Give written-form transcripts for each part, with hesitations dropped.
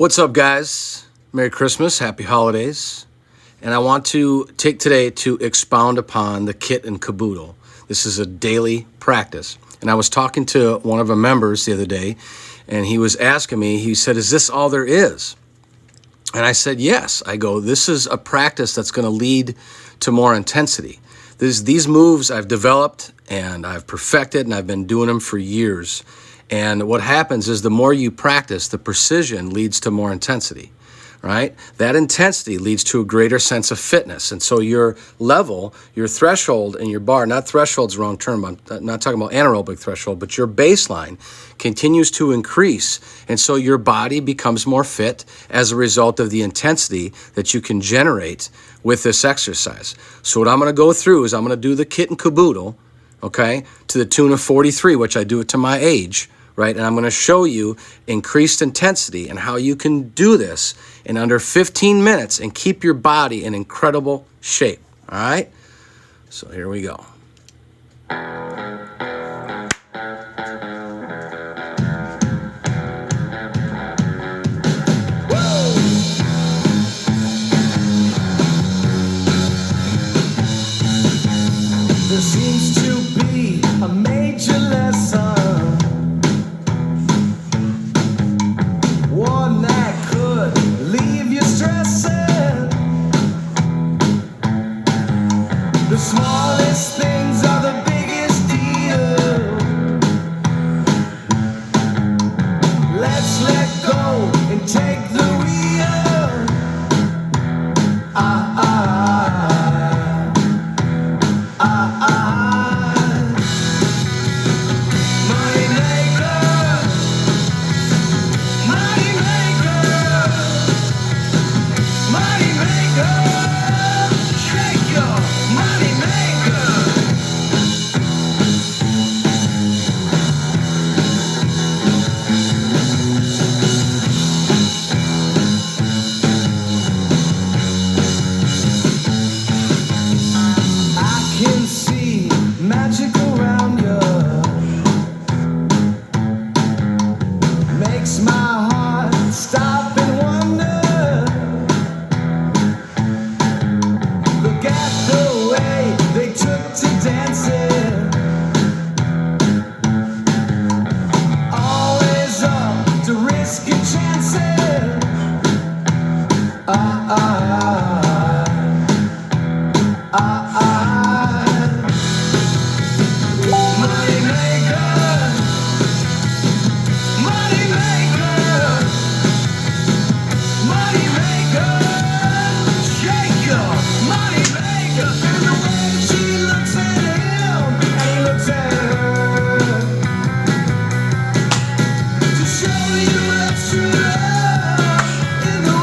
What's up, guys? Merry Christmas, Happy Holidays. And I want to take today to expound upon the Kit and KaBoodle. This is a daily practice. And I was talking to one of our members the other day, and he was asking me, he said, is this all there is? And I said, yes. I go, this is a practice that's going to lead to more intensity. These moves I've developed and I've perfected, and I've been doing them for years. And what happens is the more you practice, the precision leads to more intensity, right? That intensity leads to a greater sense of fitness. And so your level, your threshold and your bar, not threshold's the wrong term, I'm not talking about anaerobic threshold, but your baseline continues to increase. And so your body becomes more fit as a result of the intensity that you can generate with this exercise. So what I'm going to go through is I'm going to do the Kit and KaBoodle, okay, to the tune of 43, which I do it to my age. Right? And I'm going to show you increased intensity and how you can do this in under 15 minutes and keep your body in incredible shape. All right? So here we go. There seems to be a major lesson, one that could leave you stressing. The smallest things are the biggest deal. Let's let go and take the wheel. Money maker, money maker, money maker, shake your money maker. I can see magic around you. Makes my heart stop and wonder. Look at the way they took to dancing. Always up to risky chances. Money maker, money maker, money maker, shake your money maker. And the way she looks at him and he looks at her, to show you extra love in the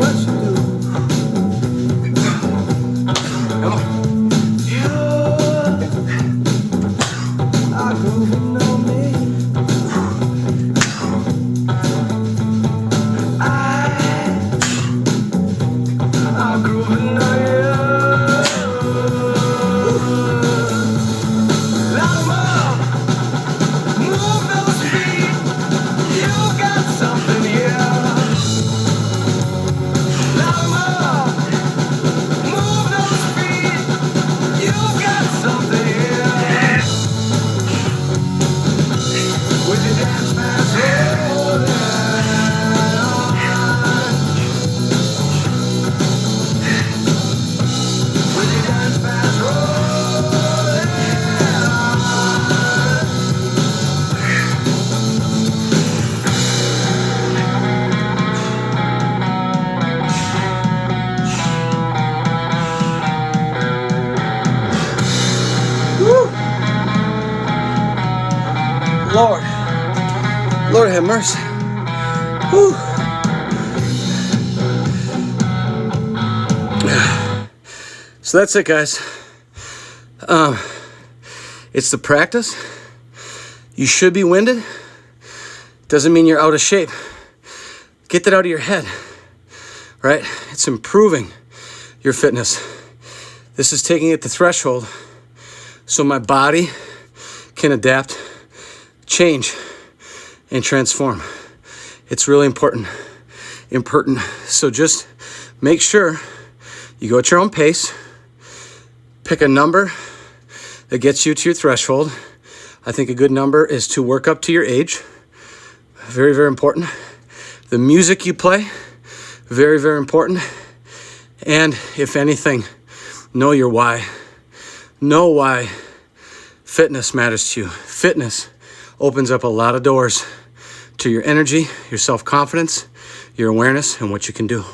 what you do. Come on. You are grooving on me. I'm grooving on you. Loud more, move those feet. You got something here. Loud more, move those feet. You got something here. With your dance pants rolling. With your dance pants rolling. Lord. Lord have mercy. Whew. So that's it, guys. It's the practice. You should be winded. Doesn't mean you're out of shape. Get that out of your head, right? It's improving your fitness. This is taking it to threshold so my body can adapt, change, and transform. It's really important. So just make sure you go at your own pace. Pick a number that gets you to your threshold. I think a good number is to work up to your age. Very, very important. The music you play, very, very important. And if anything, know your why. Know why fitness matters to you. Fitness opens up a lot of doors to your energy, your self-confidence, your awareness, and what you can do.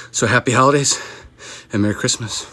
So happy holidays and Merry Christmas.